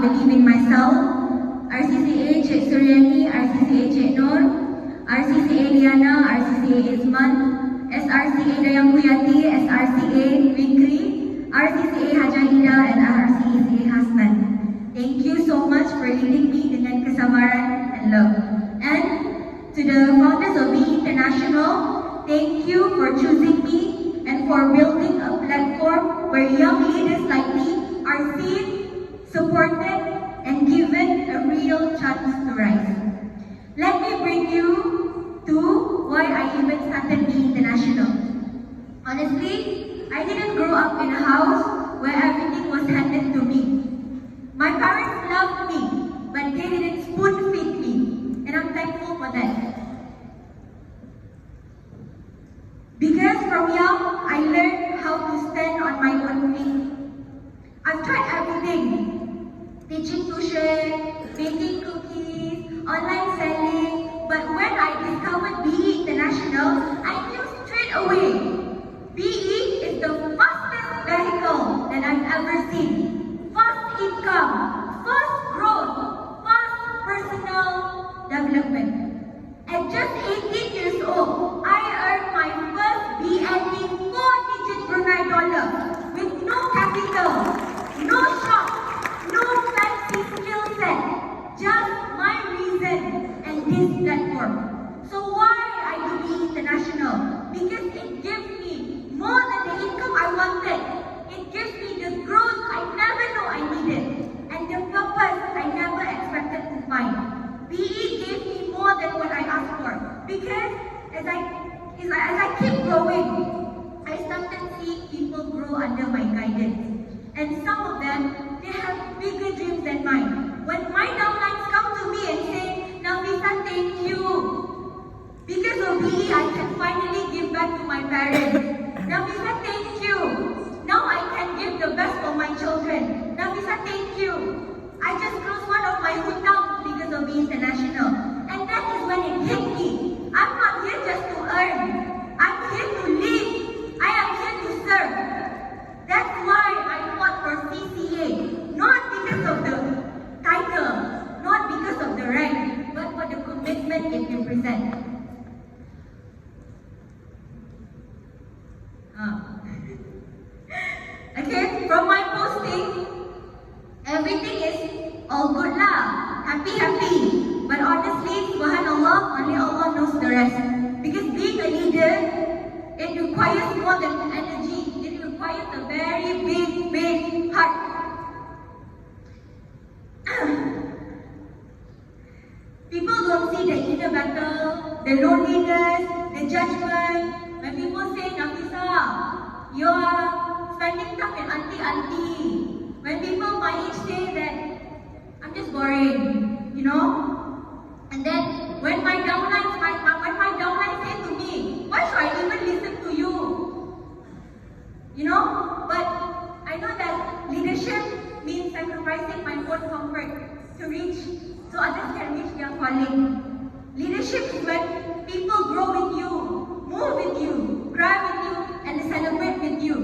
believe in myself. RCCA Cik Suryani, RCCA Cik Nur, RCCA Liana, RCCA Izman, SRCA Dayang Kuyati, SRCA Fikri, RCCA Haja Ida, and RCCA Hasnan. Thank you so much for leading me dengan kesabaran and love. And to the founders of BE International, thank you for choosing me and for building a platform where young leaders like me are seen, supported, and given a real chance to rise. Let me bring you to why I even started BE International. Honestly, I didn't grow up in a house where everything was handed to me. My parents loved me, but they didn't spoon-feed me, and I'm thankful for that. Because from young, I learned how to stand on my own feet. I've tried everything: teaching tuition, baking cookies, online selling, but when I discovered BE International, I knew straight away BE is the fastest vehicle that I've ever seen. Fast income, fast growth, fast personal development. At just 18 years old, I earned my first BNB 4-digit Brunei dollar with no capital, no shop, no fancy skill set, just my reason and this platform. So why I do BE International? Because it gives me more than the income I wanted. It gives me the growth I never know I needed, and the purpose I never expected to find. BE gave me more than what I asked for, because as I keep growing, I started seeing people grow under my guidance. And some of them, they have bigger dreams than mine. When my downlines come to me and say, "Nafisa, thank you. Because of BE, I can finally give back to my parents. Nafisa, thank you. Now I can give the best for my children. Nafisa, thank you. I just closed one of my hutang because of BE International." And that is when it hit me. I'm not here just to earn. I'm here to live. I am here to serve. That's why I fought for CCA. Not because of the title, not because of the rank, but for the commitment it represents. Okay, from my posting, everything is all good lah, happy. But honestly, subhanallah, only Allah knows the rest. Because being a leader, it requires more than energy. It requires a very big heart. People don't see the inner battle, the loneliness, the judgment. When people say, "Nafisa, you are spending time with auntie." When people my age say that I'm just boring, you know. And then when my downlines say to me, "Why should I even listen to you?" You know. But I know that leadership means sacrificing my own comfort to reach, so others can reach their calling. Leadership is when people grow with you, move with you, cry with you, and celebrate with you.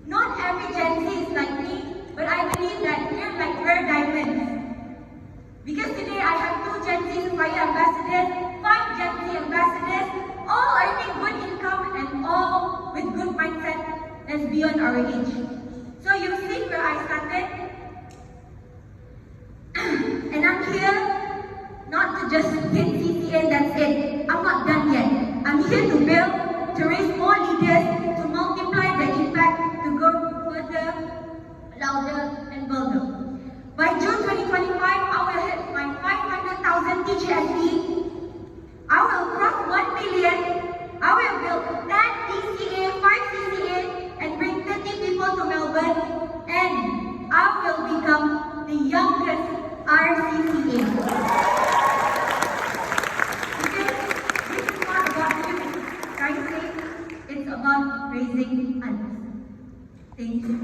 Not every Gen Z is like me, but I believe that we're like rare diamonds. Because today I have 2 Gen Z Fire Ambassadors, 5 Gen Z Ambassadors, all earning good income and all with good mindset that's beyond our age. So you've seen where I started, and I'm here not to just hit CCA and that's it. I'm not done yet. I'm here to build, to raise more leaders, to multiply the impact, to go further, louder, and bolder. By June 2025, I will hit my 500,000 TGSB. I will cross 1 million. I will build 10 DCA, 5 CCA, and bring 30 people to Melbourne. And I will become the youngest RCCA. Because this is not about you rising, it's about raising others. Thank you.